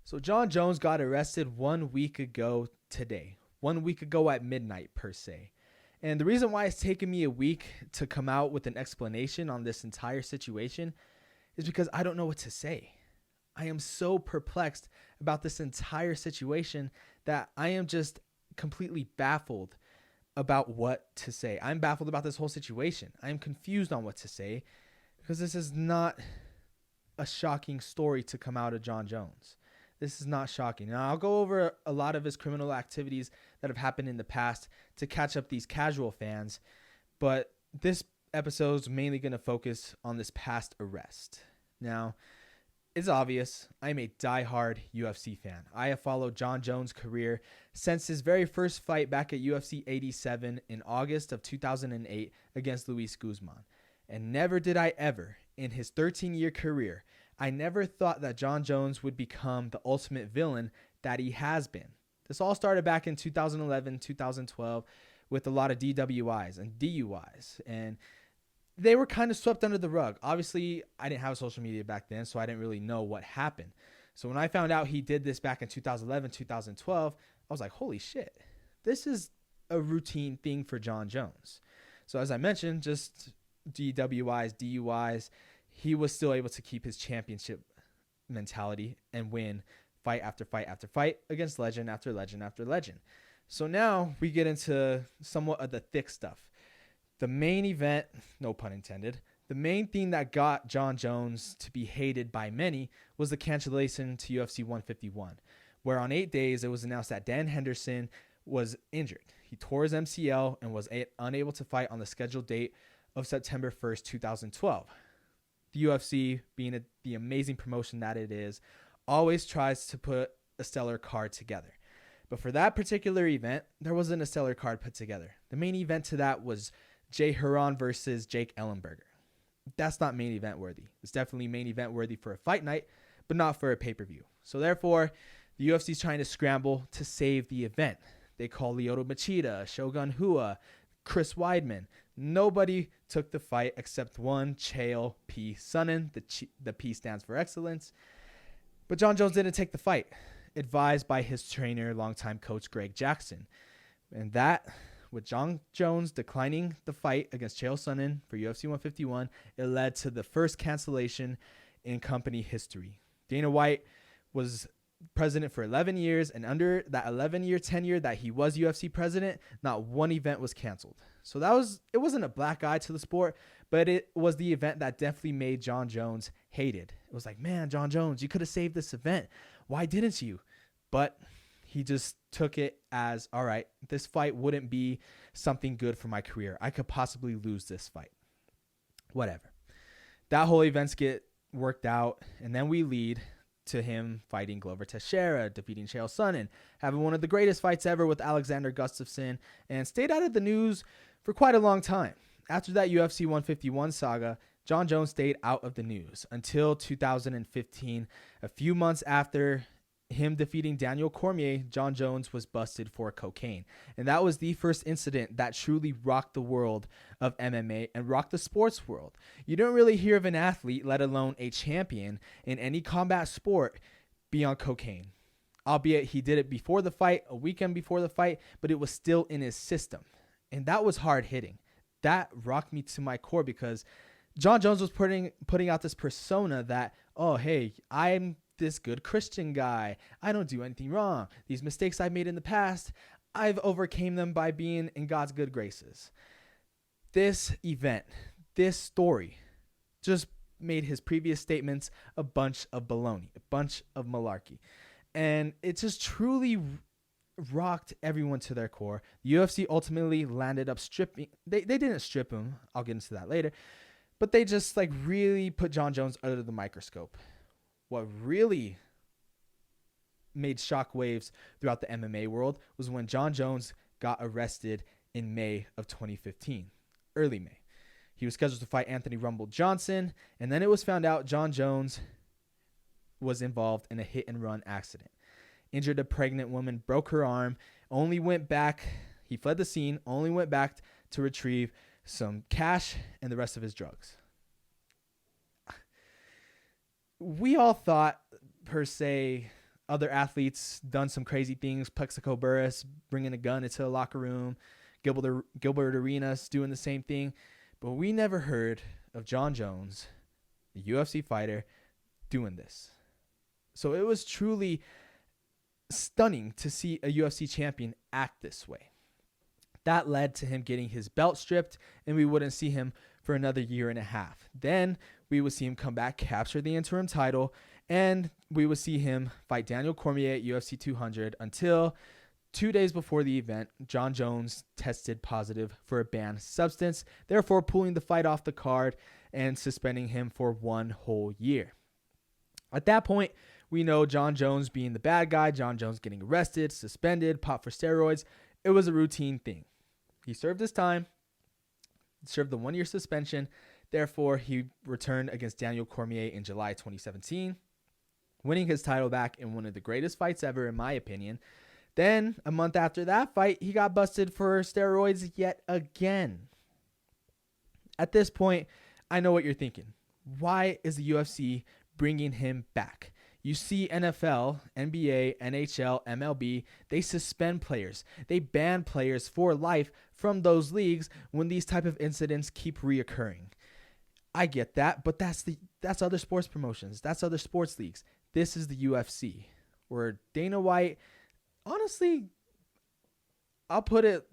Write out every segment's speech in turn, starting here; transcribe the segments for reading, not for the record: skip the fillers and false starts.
So Jon Jones got arrested 1 week ago today, 1 week ago at midnight per se. And the reason why it's taken me a week to come out with an explanation on this entire situation is because I don't know what to say. I am so perplexed about this entire situation that I am just completely baffled about what to say. I'm baffled about this whole situation. I'm confused on what to say because this is not a shocking story to come out of Jon Jones. This is not shocking. Now, I'll go over a lot of his criminal activities that have happened in the past to catch up these casual fans, but this episode is mainly going to focus on this past arrest. Now, it's obvious I'm a diehard UFC fan. I have followed Jon Jones' career since his very first fight back at UFC 87 in August of 2008 against Luis Guzman. And never did I ever, in his 13-year career, I never thought that Jon Jones would become the ultimate villain that he has been. This all started back in 2011, 2012 with a lot of DWIs and DUIs. And they were kind of swept under the rug. Obviously, I didn't have social media back then, so I didn't really know what happened. So when I found out he did this back in 2011, 2012, I was like, holy shit, this is a routine thing for Jon Jones. So as I mentioned, just DWIs, DUIs, he was still able to keep his championship mentality and win fight after fight after fight against legend after legend after legend. So now we get into somewhat of the thick stuff. The main event, no pun intended, the main thing that got Jon Jones to be hated by many was the cancellation to UFC 151, where on 8 days it was announced that Dan Henderson was injured. He tore his MCL and was unable to fight on the scheduled date of September 1st, 2012. The UFC, being the amazing promotion that it is, always tries to put a stellar card together. But for that particular event, there wasn't a stellar card put together. The main event to that was Jay Huron versus Jake Ellenberger. That's not main event worthy. It's definitely main event worthy for a fight night, but not for a pay-per-view. So therefore, the UFC is trying to scramble to save the event. They call Lyoto Machida, Shogun Rua, Chris Weidman. Nobody took the fight except one, Chael P. Sonnen. The P stands for excellence. But Jon Jones didn't take the fight, advised by his trainer, longtime coach Greg Jackson. And that, with Jon Jones declining the fight against Chael Sonnen for UFC 151, it led to the first cancellation in company history. Dana White was president for 11 years, and under that 11-year tenure that he was UFC president, not one event was canceled. So it wasn't a black eye to the sport, but it was the event that definitely made Jon Jones hated. It was like, man, Jon Jones, you could have saved this event. Why didn't you? But he just took it as, all right, this fight wouldn't be something good for my career. I could possibly lose this fight. Whatever. That whole events get worked out, and then we lead to him fighting Glover Teixeira, defeating Chael Sonnen, having one of the greatest fights ever with Alexander Gustafsson, and stayed out of the news for quite a long time. After that UFC 151 saga, Jon Jones stayed out of the news until 2015. A few months after him defeating Daniel Cormier, Jon Jones was busted for cocaine. And that was the first incident that truly rocked the world of MMA and rocked the sports world. You don't really hear of an athlete, let alone a champion in any combat sport, be on cocaine. Albeit he did it before the fight, a weekend before the fight, but it was still in his system. And that was hard hitting. That rocked me to my core because Jon Jones was putting out this persona that, oh, hey, I'm this good Christian guy. I don't do anything wrong. These mistakes I've made in the past, I've overcame them by being in God's good graces. This event, this story, just made his previous statements a bunch of baloney, a bunch of malarkey. And it just truly rocked everyone to their core. The UFC ultimately landed up stripping. They didn't strip him. I'll get into that later. But they just really put Jon Jones under the microscope. What really made shockwaves throughout the MMA world was when Jon Jones got arrested in May of 2015, early May. He was scheduled to fight Anthony Rumble Johnson, and then it was found out Jon Jones was involved in a hit-and-run accident. Injured a pregnant woman, broke her arm, he fled the scene, only went back to retrieve some cash and the rest of his drugs. We all thought, per se, other athletes done some crazy things. Plexico Burress bringing a gun into the locker room. Gilbert Arenas doing the same thing. But we never heard of Jon Jones, the UFC fighter, doing this. So it was truly stunning to see a UFC champion act this way. That led to him getting his belt stripped, and we wouldn't see him for another year and a half. Then we would see him come back, capture the interim title, and we would see him fight Daniel Cormier at UFC 200 until 2 days before the event, Jon Jones tested positive for a banned substance, therefore pulling the fight off the card and suspending him for 1 whole year. At that point, we know Jon Jones being the bad guy, Jon Jones getting arrested, suspended, popped for steroids. It was a routine thing. He served his time, served the 1-year suspension. Therefore, he returned against Daniel Cormier in July 2017, winning his title back in one of the greatest fights ever, in my opinion. Then, a month after that fight, he got busted for steroids yet again. At this point, I know what you're thinking. Why is the UFC bringing him back? You see NFL, NBA, NHL, MLB, they suspend players. They ban players for life from those leagues when these type of incidents keep reoccurring. I get that, but that's other sports promotions. That's other sports leagues. This is the UFC, where Dana White, honestly, I'll put it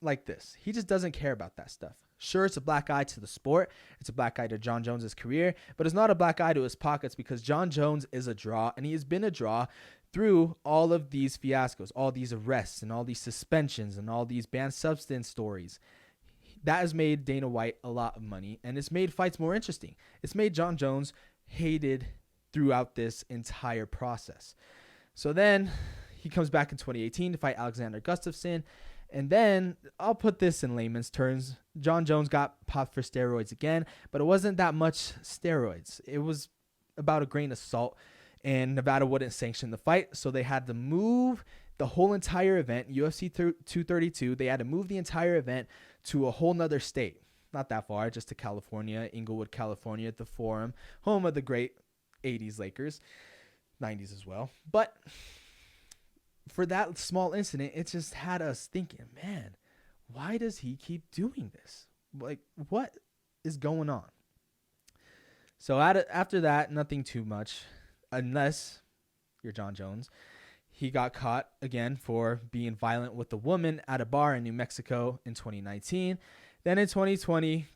like this. He just doesn't care about that stuff. Sure, it's a black eye to the sport. It's a black eye to Jon Jones' career, but it's not a black eye to his pockets because Jon Jones is a draw, and he has been a draw through all of these fiascos, all these arrests, and all these suspensions, and all these banned substance stories. That has made Dana White a lot of money, and it's made fights more interesting. It's made Jon Jones hated throughout this entire process. So then he comes back in 2018 to fight Alexander Gustafsson. And then, I'll put this in layman's terms, Jon Jones got popped for steroids again, but it wasn't that much steroids. It was about a grain of salt, and Nevada wouldn't sanction the fight, so they had to move the whole entire event, UFC 232, they had to move the entire event to a whole nother state. Not that far, just to California, Inglewood, California, at the Forum, home of the great 80s Lakers, 90s as well. But for that small incident, it just had us thinking, man, why does he keep doing this? Like, what is going on? So after that, nothing too much, unless you're Jon Jones. He got caught again for being violent with a woman at a bar in New Mexico in 2019. Then in 2020,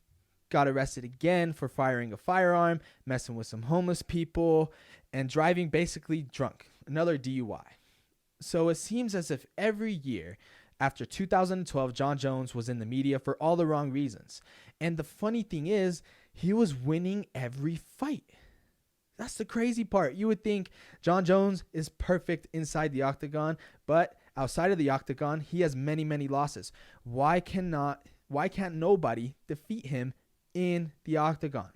got arrested again for firing a firearm, messing with some homeless people, and driving basically drunk. Another DUI. So it seems as if every year after 2012, Jon Jones was in the media for all the wrong reasons. And the funny thing is, he was winning every fight. That's the crazy part. You would think Jon Jones is perfect inside the octagon, but outside of the octagon, he has many, many losses. Why can't nobody defeat him in the octagon?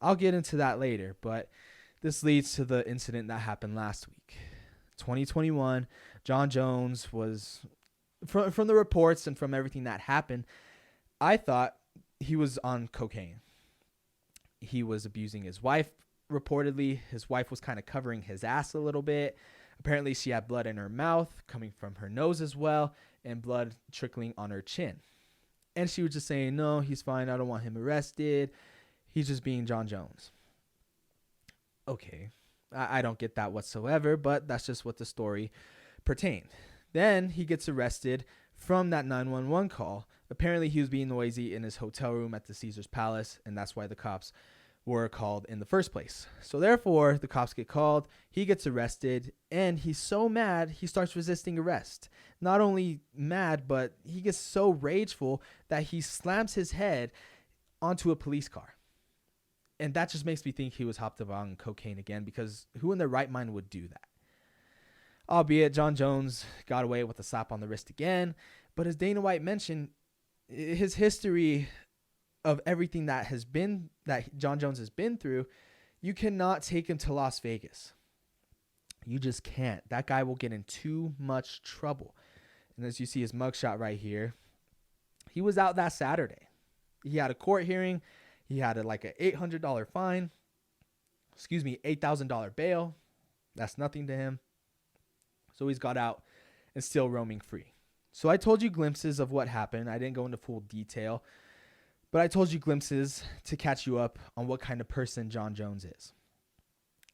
I'll get into that later, but this leads to the incident that happened last week. 2021, Jon Jones was, from the reports and from everything that happened, I thought he was on cocaine. He was abusing his wife, reportedly. His wife was kind of covering his ass a little bit. Apparently, she had blood in her mouth, coming from her nose as well, and blood trickling on her chin. And she was just saying, no, he's fine. I don't want him arrested. He's just being Jon Jones. Okay. I don't get that whatsoever, but that's just what the story pertained. Then he gets arrested from that 911 call. Apparently, he was being noisy in his hotel room at the Caesars Palace, and that's why the cops were called in the first place. So therefore, the cops get called, he gets arrested, and he's so mad, he starts resisting arrest. Not only mad, but he gets so rageful that he slams his head onto a police car. And that just makes me think he was hopped up on cocaine again, because who in their right mind would do that? Albeit Jon Jones got away with a slap on the wrist again, but as Dana White mentioned, his history of everything that Jon Jones has been through, you cannot take him to Las Vegas. You just can't. That guy will get in too much trouble. And as you see his mugshot right here, he was out that Saturday. He had a court hearing. He had an $800 fine. $8,000 bail. That's nothing to him. So he's got out and still roaming free. So I told you glimpses of what happened. I didn't go into full detail, but I told you glimpses to catch you up on what kind of person Jon Jones is.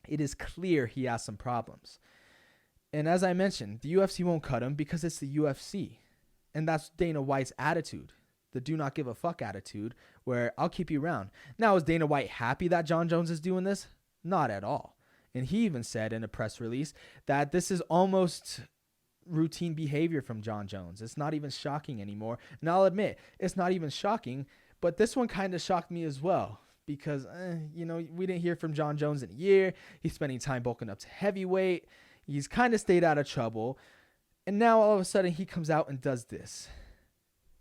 It is clear he has some problems. And as I mentioned, the UFC won't cut him because it's the UFC. And that's Dana White's attitude, the do not give a fuck attitude, where I'll keep you around. Now, is Dana White happy that Jon Jones is doing this? Not at all. And he even said in a press release that this is almost routine behavior from Jon Jones. It's not even shocking anymore. And I'll admit, it's not even shocking, but this one kind of shocked me as well. Because, we didn't hear from Jon Jones in a year. He's spending time bulking up to heavyweight. He's kind of stayed out of trouble. And now all of a sudden he comes out and does this.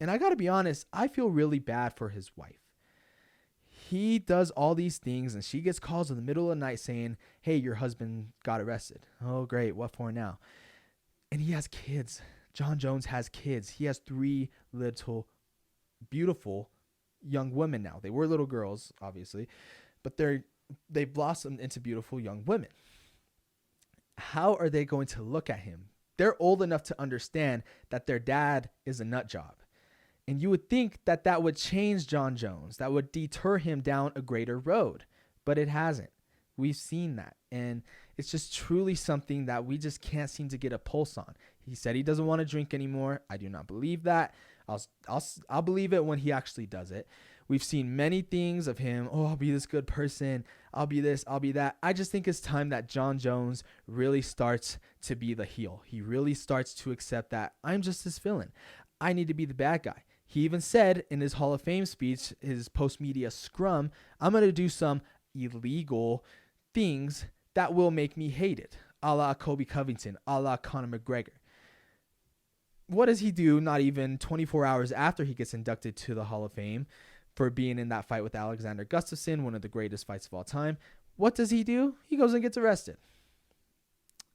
And I got to be honest, I feel really bad for his wife. He does all these things and she gets calls in the middle of the night saying, hey, your husband got arrested. Oh, great. What for now? And he has kids. Jon Jones has kids. He has 3 little beautiful young women now. They were little girls, obviously, but they've blossomed into beautiful young women. How are they going to look at him? They're old enough to understand that their dad is a nut job. And you would think that that would change Jon Jones, that would deter him down a greater road, but it hasn't. We've seen that. And it's just truly something that we just can't seem to get a pulse on. He said he doesn't want to drink anymore. I do not believe that. I'll believe it when he actually does it. We've seen many things of him. Oh, I'll be this good person. I'll be this. I'll be that. I just think it's time that Jon Jones really starts to be the heel. He really starts to accept that I'm just this villain. I need to be the bad guy. He even said in his Hall of Fame speech, his post-media scrum, I'm going to do some illegal things that will make me hated, a la Kobe Covington, a la Conor McGregor. What does he do not even 24 hours after he gets inducted to the Hall of Fame for being in that fight with Alexander Gustafsson, one of the greatest fights of all time? What does he do? He goes and gets arrested.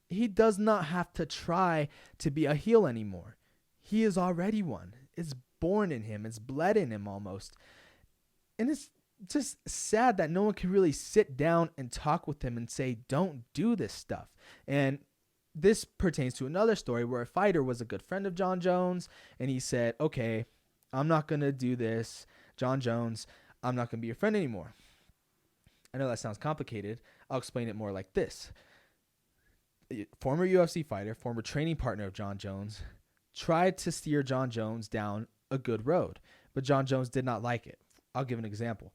He does not have to try to be a heel anymore. He is already one. It's born in him. It's bled in him almost. And it's just sad that no one can really sit down and talk with him and say, don't do this stuff. And this pertains to another story where a fighter was a good friend of Jon Jones, and he said, okay, I'm not going to do this. Jon Jones, I'm not going to be your friend anymore. I know that sounds complicated. I'll explain it more like this. Former UFC fighter, former training partner of Jon Jones, tried to steer Jon Jones down a good road, but Jon Jones did not like it. I'll give an example.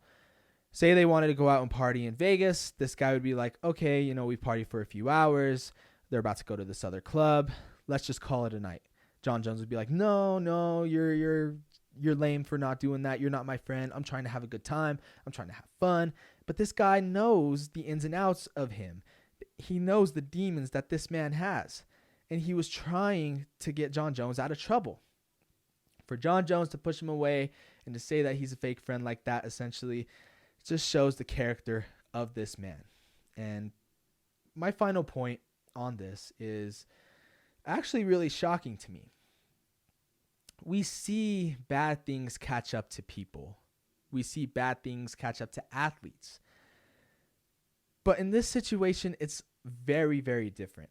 Say they wanted to go out and party in Vegas. This guy would be like, okay, we partied for a few hours. They're about to go to this other club. Let's just call it a night. Jon Jones would be like, no, you're lame for not doing that. You're not my friend. I'm trying to have a good time. I'm trying to have fun. But this guy knows the ins and outs of him. He knows the demons that this man has. And he was trying to get Jon Jones out of trouble. For Jon Jones to push him away and to say that he's a fake friend like that, essentially, just shows the character of this man. And my final point on this is actually really shocking to me. We see bad things catch up to people. We see bad things catch up to athletes. But in this situation, it's very, very different.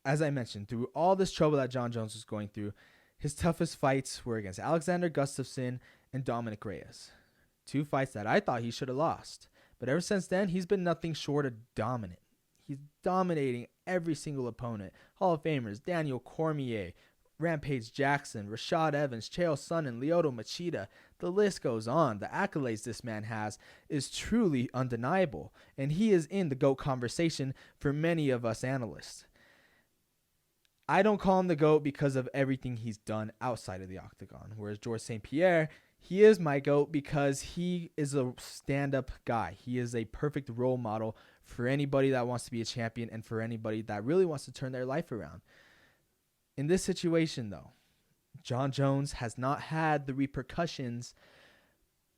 As I mentioned, through all this trouble that Jon Jones was going through, his toughest fights were against Alexander Gustafsson and Dominic Reyes. 2 fights that I thought he should have lost. But ever since then, he's been nothing short of dominant. He's dominating every single opponent. Hall of Famers, Daniel Cormier, Rampage Jackson, Rashad Evans, Chael Sonnen, Lyoto Machida. The list goes on. The accolades this man has is truly undeniable. And he is in the GOAT conversation for many of us analysts. I don't call him the GOAT because of everything he's done outside of the octagon. Whereas Georges St-Pierre, he is my GOAT because he is a stand-up guy. He is a perfect role model for anybody that wants to be a champion and for anybody that really wants to turn their life around. In this situation, though, Jon Jones has not had the repercussions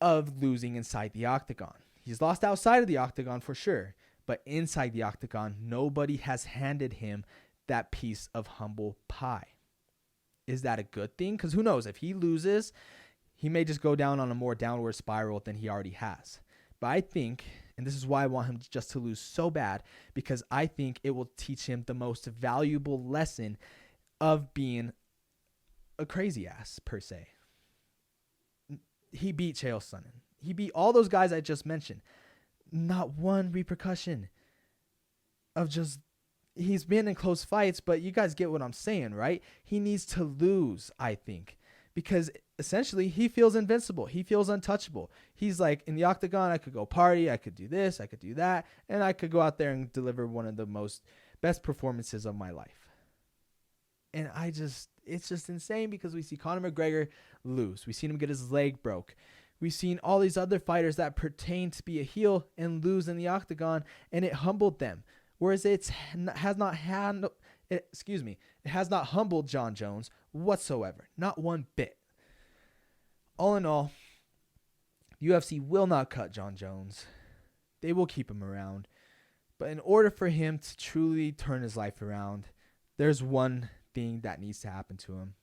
of losing inside the octagon. He's lost outside of the octagon for sure, but inside the octagon, nobody has handed him that piece of humble pie. Is that a good thing? Because who knows? If he loses, he may just go down on a more downward spiral than he already has. But I think, And this is why I want him just to lose so bad, because I think it will teach him the most valuable lesson of being a crazy ass, per se. He beat Chael Sonnen. He beat all those guys I just mentioned. Not one repercussion of just, he's been in close fights, but you guys get what I'm saying, right? He needs to lose, I think, because essentially he feels invincible. He feels untouchable. He's like, in the octagon, I could go party, I could do this, I could do that, and I could go out there and deliver one of the best performances of my life. And it's just insane, because we see Conor McGregor lose. We've seen him get his leg broke. We've seen all these other fighters that pertain to be a heel and lose in the octagon, and it humbled them. Whereas it has not humbled Jon Jones whatsoever. Not one bit. All in all, UFC will not cut Jon Jones. They will keep him around. But in order for him to truly turn his life around, there's one thing that needs to happen to him,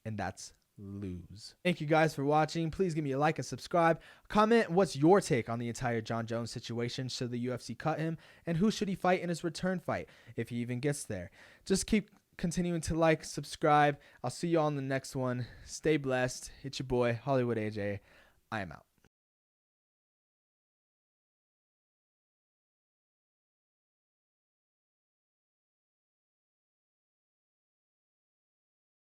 and that's lose. Thank you guys for watching. Please give me a like and subscribe. Comment what's your take on the entire Jon Jones situation. Should the UFC cut him, and who should he fight in his return fight if he even gets there? Just keep continuing to like, subscribe. I'll see you all in the next one. Stay blessed. It's your boy Hollywood AJ. I am out.